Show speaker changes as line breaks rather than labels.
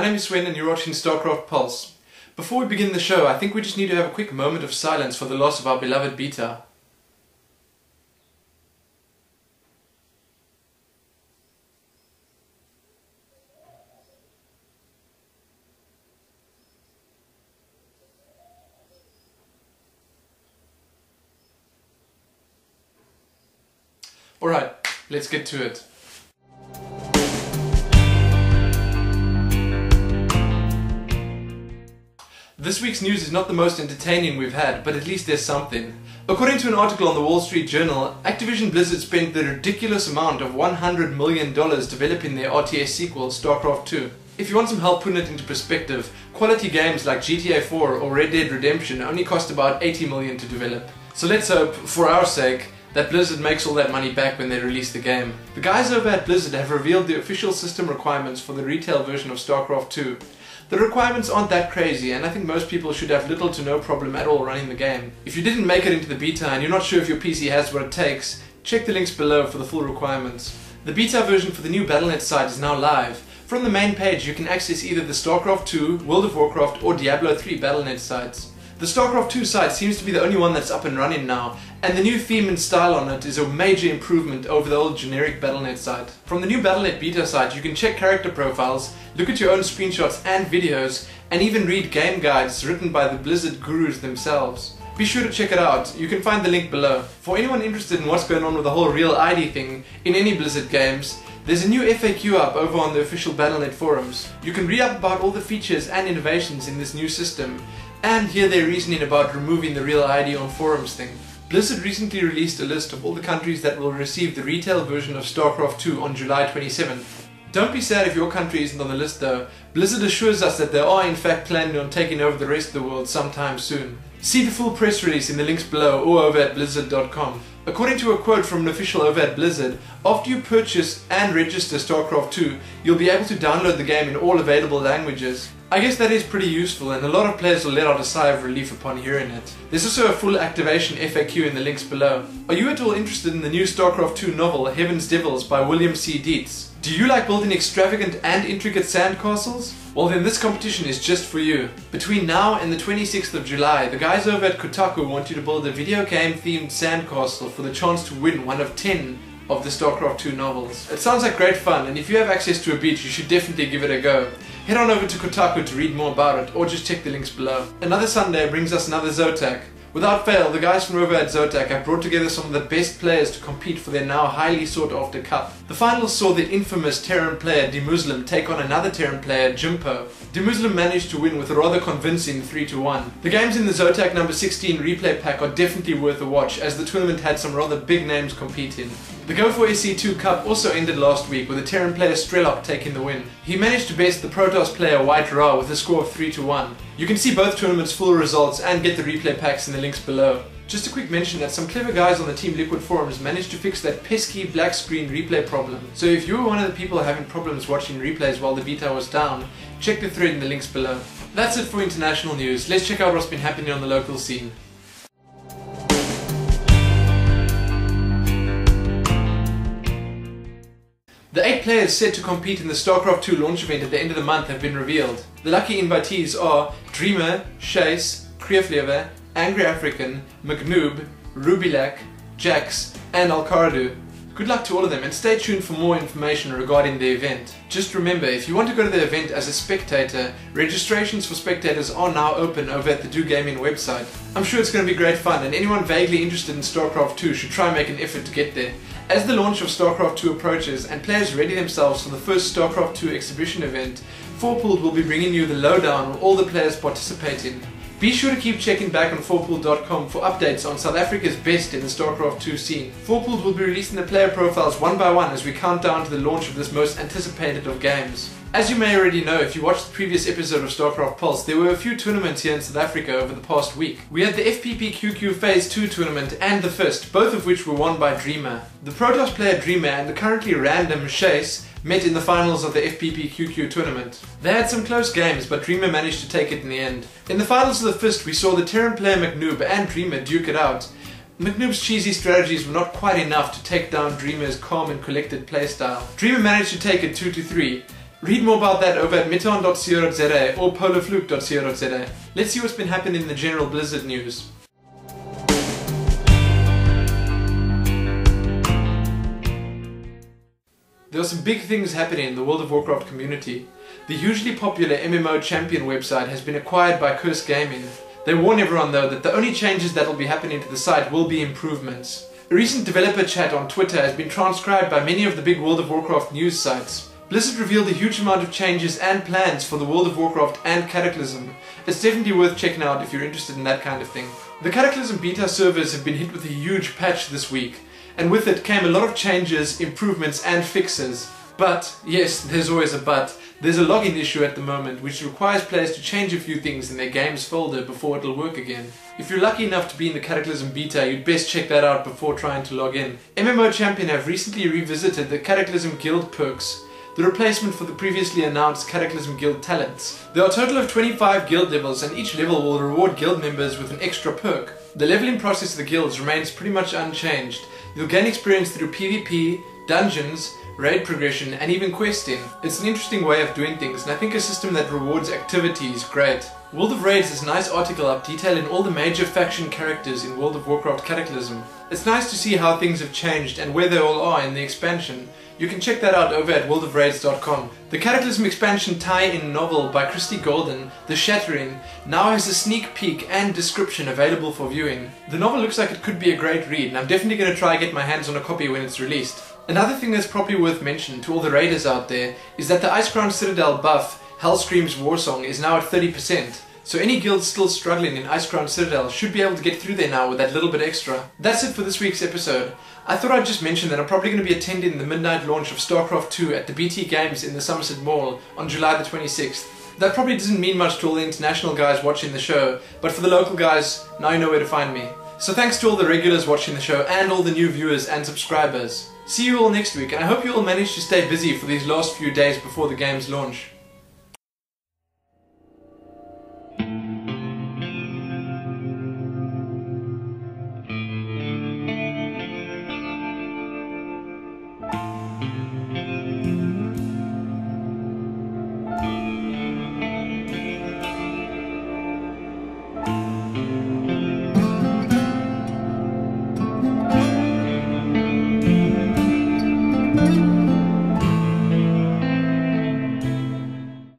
My name is Sven and you're watching Starcraft Pulse. Before we begin the show, I think we just need to have a quick moment of silence for the loss of our beloved beta. Alright, let's get to it. This week's news is not the most entertaining we've had, but at least there's something. According to an article on the Wall Street Journal, Activision Blizzard spent the ridiculous amount of $100 million developing their RTS sequel, Starcraft 2. If you want some help putting it into perspective, quality games like GTA 4 or Red Dead Redemption only cost about $80 million to develop. So let's hope, for our sake, that Blizzard makes all that money back when they release the game. The guys over at Blizzard have revealed the official system requirements for the retail version of Starcraft 2. The requirements aren't that crazy, and I think most people should have little to no problem at all running the game. If you didn't make it into the beta and you're not sure if your PC has what it takes, check the links below for the full requirements. The beta version for the new Battle.net site is now live. From the main page you can access either the Starcraft 2, World of Warcraft or Diablo 3 Battle.net sites. The Starcraft 2 site seems to be the only one that's up and running now, and the new theme and style on it is a major improvement over the old generic Battle.net site. From the new Battle.net beta site you can check character profiles, look at your own screenshots and videos, and even read game guides written by the Blizzard gurus themselves. Be sure to check it out, you can find the link below. For anyone interested in what's going on with the whole real ID thing in any Blizzard games, there's a new FAQ up over on the official Battle.net forums. You can read up about all the features and innovations in this new system, and hear their reasoning about removing the real ID on forums thing. Blizzard recently released a list of all the countries that will receive the retail version of Starcraft 2 on July 27th. Don't be sad if your country isn't on the list though. Blizzard assures us that they are in fact planning on taking over the rest of the world sometime soon. See the full press release in the links below or over at blizzard.com. According to a quote from an official over at Blizzard, after you purchase and register Starcraft 2, you'll be able to download the game in all available languages. I guess that is pretty useful, and a lot of players will let out a sigh of relief upon hearing it. There's also a full activation FAQ in the links below. Are you at all interested in the new Starcraft 2 novel Heaven's Devils by William C. Dietz? Do you like building extravagant and intricate sandcastles? Well then this competition is just for you. Between now and the 26th of July, the guys over at Kotaku want you to build a video game themed sandcastle for the chance to win one of 10 of the Starcraft 2 novels. It sounds like great fun, and if you have access to a beach you should definitely give it a go. Head on over to Kotaku to read more about it, or just check the links below. Another Sunday brings us another Zotac. Without fail, the guys from over at Zotac have brought together some of the best players to compete for their now highly sought after cup. The finals saw the infamous Terran player Demuslim take on another Terran player, Jimpo. Demuslim managed to win with a rather convincing 3-1. The games in the Zotac number 16 replay pack are definitely worth a watch, as the tournament had some rather big names competing. The Go for SC2 Cup also ended last week with the Terran player Strelok taking the win. He managed to best the Protoss player White Ra with a score of 3-1. You can see both tournaments' full results and get the replay packs in the links below. Just a quick mention that some clever guys on the Team Liquid forums managed to fix that pesky black screen replay problem. So if you were one of the people having problems watching replays while the beta was down, check the thread in the links below. That's it for international news. Let's check out what's been happening on the local scene. The 8 players set to compete in the Starcraft 2 launch event at the end of the month have been revealed. The lucky invitees are Dreamer, Chase, Kreeflever, Angry African, McNoob, Rubilak, Jax, and Alcardu. Good luck to all of them, and stay tuned for more information regarding the event. Just remember, if you want to go to the event as a spectator, registrations for spectators are now open over at the Do Gaming website. I'm sure it's going to be great fun, and anyone vaguely interested in StarCraft 2 should try and make an effort to get there. As the launch of StarCraft 2 approaches and players ready themselves for the first StarCraft 2 exhibition event, 4Pooled will be bringing you the lowdown on all the players participating. Be sure to keep checking back on 4Pooled.com for updates on South Africa's best in the Starcraft 2 scene. 4Pooled will be releasing the player profiles one by one as we count down to the launch of this most anticipated of games. As you may already know if you watched the previous episode of Starcraft Pulse, there were a few tournaments here in South Africa over the past week. We had the FPPQQ Phase 2 tournament and the Fist, both of which were won by Dreamer. The Protoss player Dreamer and the currently random Chase met in the finals of the FPPQQ tournament. They had some close games, but Dreamer managed to take it in the end. In the finals of the Fist, we saw the Terran player McNoob and Dreamer duke it out. McNoob's cheesy strategies were not quite enough to take down Dreamer's calm and collected playstyle. Dreamer managed to take it 2-3. Read more about that over at meton.co.za or polofluke.co.za. Let's see what's been happening in the general Blizzard news. There are some big things happening in the World of Warcraft community. The hugely popular MMO Champion website has been acquired by Curse Gaming. They warn everyone though that the only changes that will be happening to the site will be improvements. A recent developer chat on Twitter has been transcribed by many of the big World of Warcraft news sites. Blizzard revealed a huge amount of changes and plans for the World of Warcraft and Cataclysm. It's definitely worth checking out if you're interested in that kind of thing. The Cataclysm beta servers have been hit with a huge patch this week, and with it came a lot of changes, improvements and fixes. But, yes, there's always a but, there's a login issue at the moment which requires players to change a few things in their games folder before it'll work again. If you're lucky enough to be in the Cataclysm beta, you'd best check that out before trying to log in. MMO Champion have recently revisited the Cataclysm Guild perks, the replacement for the previously announced Cataclysm Guild talents. There are a total of 25 guild levels, and each level will reward guild members with an extra perk. The leveling process of the guilds remains pretty much unchanged. You'll gain experience through PvP, dungeons, raid progression and even questing. It's an interesting way of doing things, and I think a system that rewards activity is great. World of Raids has a nice article up detailing all the major faction characters in World of Warcraft Cataclysm. It's nice to see how things have changed and where they all are in the expansion. You can check that out over at worldofraids.com. The Cataclysm expansion tie-in novel by Christy Golden, The Shattering, now has a sneak peek and description available for viewing. The novel looks like it could be a great read, and I'm definitely going to try and get my hands on a copy when it's released. Another thing that's probably worth mentioning to all the raiders out there is that the Icecrown Citadel buff, Hellscream's Warsong, is now at 30%. So any guilds still struggling in Icecrown Citadel should be able to get through there now with that little bit extra. That's it for this week's episode. I thought I'd just mention that I'm probably going to be attending the midnight launch of Starcraft 2 at the BT Games in the Somerset Mall on July the 26th. That probably doesn't mean much to all the international guys watching the show, but for the local guys, now you know where to find me. So thanks to all the regulars watching the show and all the new viewers and subscribers. See you all next week, and I hope you all manage to stay busy for these last few days before the game's launch.